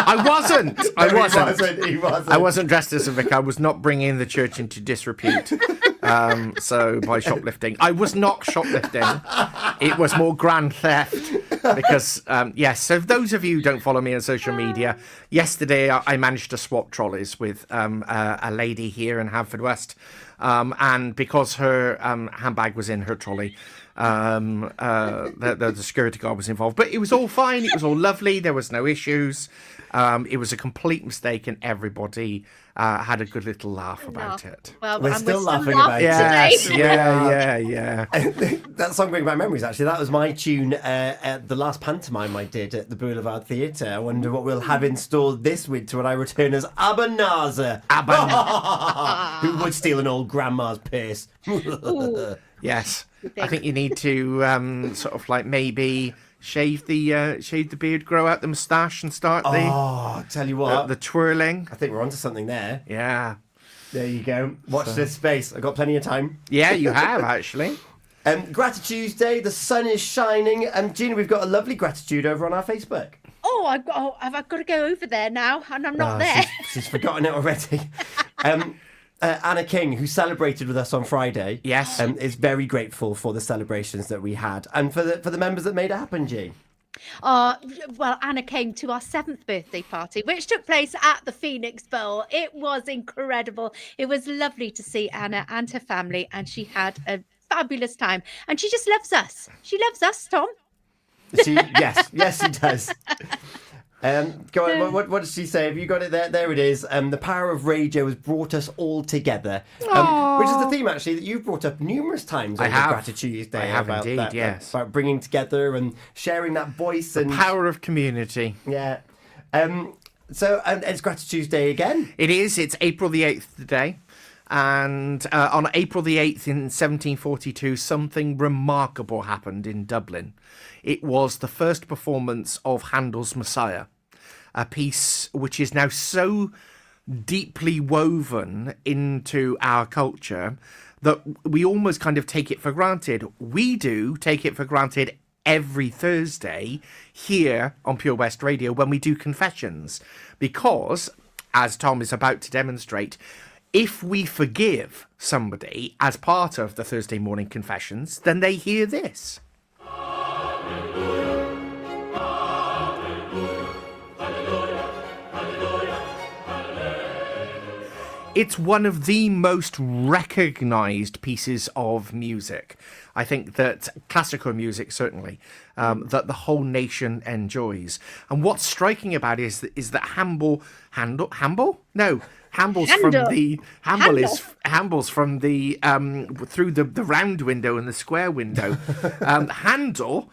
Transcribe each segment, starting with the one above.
I wasn't. I wasn't. He wasn't. I wasn't dressed as a vicar. I was not bringing the church into disrepute. So by shoplifting, I was not shoplifting. It was more grand theft. Because yes, so those of you who don't follow me on social media, yesterday I managed to swap trolleys with a lady here in Haverfordwest, and because her handbag was in her trolley, the security guard was involved, but it was all fine. It was all lovely. There was no issues. It was a complete mistake, and everybody had a good little laugh about it. Well, we're still laughing about it. Yes, yeah. That song brings back memories, actually. That was my tune at the last pantomime I did at the Boulevard Theatre. I wonder what we'll have installed this winter when I return as Abanaza. Who would steal an old grandma's purse? Yes. I think you need to sort of like maybe shave the beard, grow out the moustache, and start tell you what, the twirling. I think we're onto something there. Yeah. There you go. Watch this space. I've got plenty of time. Yeah, you have actually. Grati-Tuesday, the sun is shining. Gina, we've got a lovely gratitude over on our Facebook. I've got to go over there now, and I'm not there. She's forgotten it already. Anna King, who celebrated with us on Friday, yes, is very grateful for the celebrations that we had and for the members that made it happen, Jean. Well, Anna came to our 7th birthday party, which took place at the Phoenix Bowl. It was incredible. It was lovely to see Anna and her family, and she had a fabulous time. And she just loves us. She loves us, Tom. Yes, she does. Go on, what did she say? Have you got it there? There it is. The power of radio has brought us all together, which is the theme actually that you've brought up numerous times on Grati-Tuesday. I have indeed, yes. About bringing together and sharing that voice and power of community. Yeah. So it's Grati-Tuesday again. It is. It's April the 8th today. And on April the 8th in 1742, something remarkable happened in Dublin. It was the first performance of Handel's Messiah, a piece which is now so deeply woven into our culture that we almost kind of take it for granted. We do take it for granted every Thursday here on Pure West Radio when we do confessions, because, as Tom is about to demonstrate, if we forgive somebody as part of the Thursday morning confessions, then they hear this. It's one of the most recognised pieces of music. I think that classical music, certainly, that the whole nation enjoys. And what's striking about it is that Handel's from the through the round window and the square window. Handel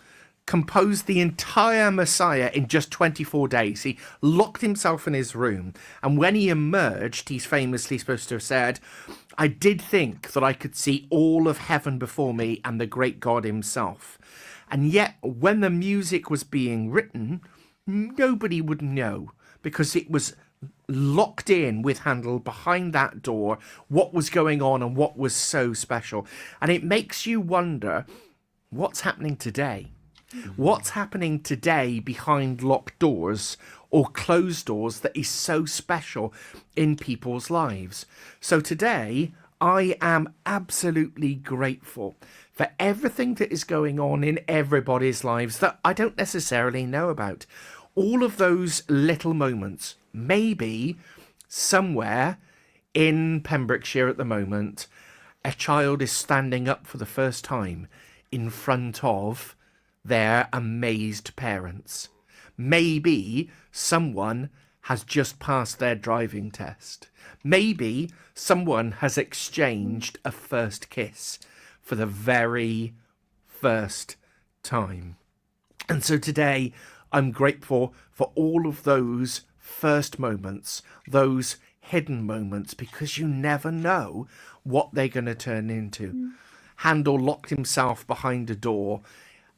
composed the entire Messiah in just 24 days. He locked himself in his room, and when he emerged, he's famously supposed to have said, "I did think that I could see all of heaven before me and the great God himself." And yet, when the music was being written, nobody would know, because it was locked in with Handel behind that door, what was going on and what was so special. And it makes you wonder, what's happening today? What's happening today behind locked doors or closed doors that is so special in people's lives? So today, I am absolutely grateful for everything that is going on in everybody's lives that I don't necessarily know about. All of those little moments. Maybe somewhere in Pembrokeshire at the moment, a child is standing up for the first time in front of their amazed parents. Maybe someone has just passed their driving test. Maybe someone has exchanged a first kiss for the very first time. And so today, I'm grateful for all of those first moments, those hidden moments, because you never know what they're going to turn into. Handel locked himself behind a door,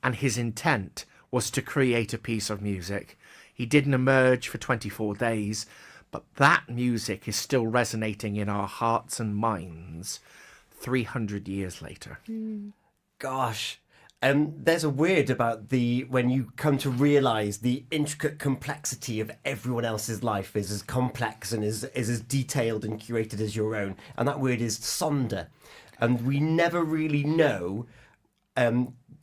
and his intent was to create a piece of music. He didn't emerge for 24 days, but that music is still resonating in our hearts and minds 300 years later. Gosh, There's a word about when you come to realise the intricate complexity of everyone else's life is as complex and is as detailed and curated as your own, and that word is sonder. And we never really know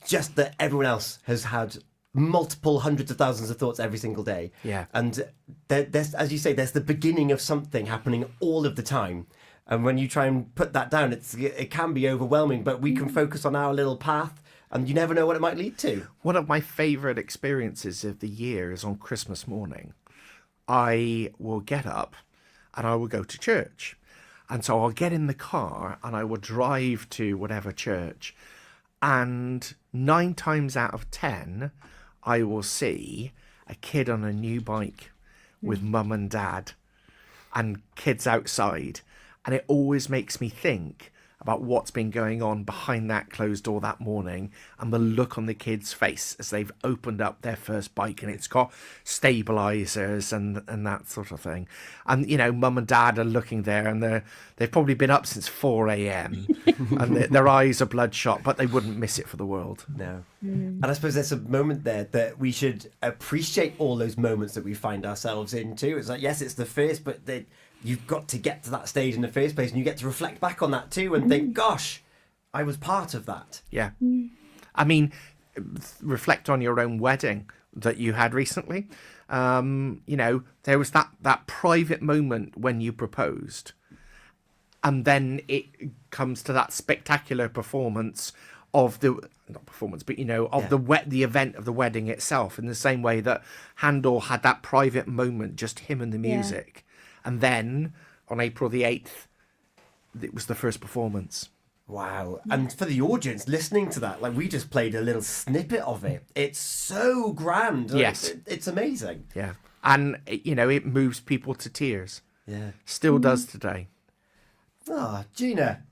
just that everyone else has had multiple hundreds of thousands of thoughts every single day. Yeah. And there's, as you say, there's the beginning of something happening all of the time. And when you try and put that down, it can be overwhelming, but we can focus on our little path, and you never know what it might lead to. One of my favourite experiences of the year is on Christmas morning. I will get up and I will go to church. And so I'll get in the car and I will drive to whatever church. And 9 times out of 10, I will see a kid on a new bike with mum and dad and kids outside. And it always makes me think about what's been going on behind that closed door that morning and the look on the kids' face as they've opened up their first bike and it's got stabilizers and that sort of thing. And, you know, mum and dad are looking there and they've probably been up since 4 a.m. and their eyes are bloodshot, but they wouldn't miss it for the world. No. And I suppose there's a moment there that we should appreciate all those moments that we find ourselves in too. It's like, yes, it's the first, but you've got to get to that stage in the first place, and you get to reflect back on that too and think, gosh, I was part of that. Yeah. I mean, reflect on your own wedding that you had recently. You know, there was that private moment when you proposed, and then it comes to that spectacular performance of the the event of the wedding itself, in the same way that Handel had that private moment, just him and the music. And then on April the 8th, it was the first performance. Wow. And for the audience listening to that, like, we just played a little snippet of it. It's so grand. Yes. It's amazing. Yeah. And, you know, it moves people to tears. Yeah. Still does today. Oh, Gina.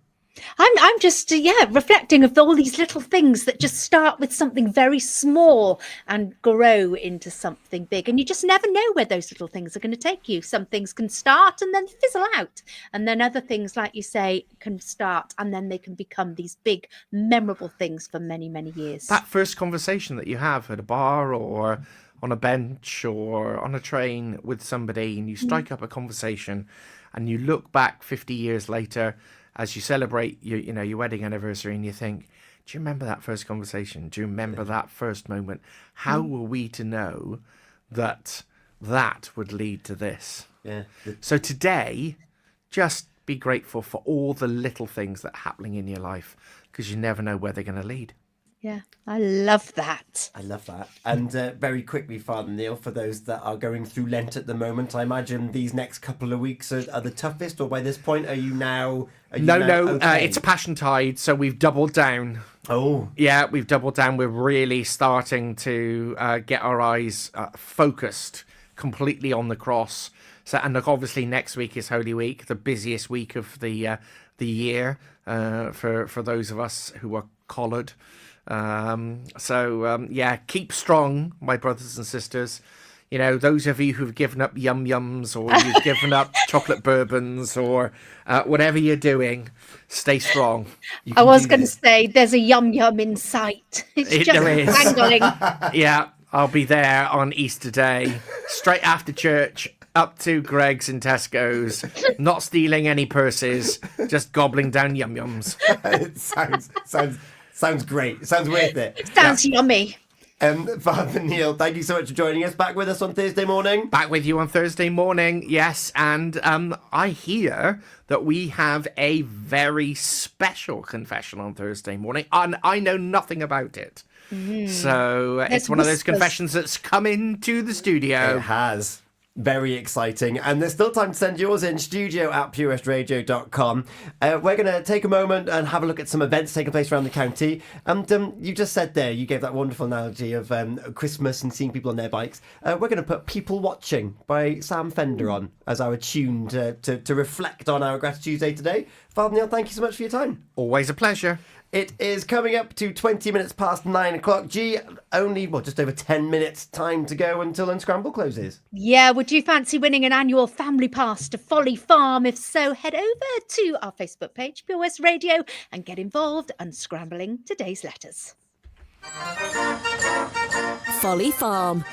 I'm just reflecting of all these little things that just start with something very small and grow into something big, and you just never know where those little things are going to take you. Some things can start and then fizzle out, and then other things, like you say, can start and then they can become these big memorable things for many, many years. That first conversation that you have at a bar or on a bench or on a train with somebody, and you strike up a conversation and you look back 50 years later as you celebrate your wedding anniversary, and you think, do you remember that first conversation? Do you remember that first moment? How were we to know that would lead to this? Yeah. So today, just be grateful for all the little things that are happening in your life, because you never know where they're going to lead. Yeah, I love that. I love that. And very quickly, Father Neil, for those that are going through Lent at the moment, I imagine these next couple of weeks are the toughest, or by this point, are you now... okay? It's Passion Tide, so we've doubled down. Oh. Yeah, we've doubled down. We're really starting to get our eyes focused completely on the cross. So, and look, obviously next week is Holy Week, the busiest week of the year for those of us who are collared. Keep strong, my brothers and sisters. You know, those of you who've given up yum yums, or you've given up chocolate bourbons, or whatever you're doing, stay strong. I was going to say, there's a yum yum in sight. It's just there is. dangling. Yeah, I'll be there on Easter Day, straight after church, up to Greg's and Tesco's, not stealing any purses, just gobbling down yum yums. It sounds great. It sounds worth it. It sounds yummy. Father Neil, thank you so much for joining us. Back with us on Thursday morning. Back with you on Thursday morning, yes. And I hear that we have a very special confession on Thursday morning, and I know nothing about it. So it's one of those confessions that's come into the studio. It has. Very exciting. And there's still time to send yours in, studio@purewestradio.com. We're going to take a moment and have a look at some events taking place around the county. And you just said there, you gave that wonderful analogy of Christmas and seeing people on their bikes. We're going to put People Watching by Sam Fender on as our tune to reflect on our Grati-Tuesday today. Father Neil, thank you so much for your time. Always a pleasure. It is coming up to 20 minutes past 9 o'clock. Gee, only, just over 10 minutes time to go until Unscramble closes. Yeah, would you fancy winning an annual family pass to Folly Farm? If so, head over to our Facebook page, Pure West Radio, and get involved unscrambling today's letters. Folly Farm,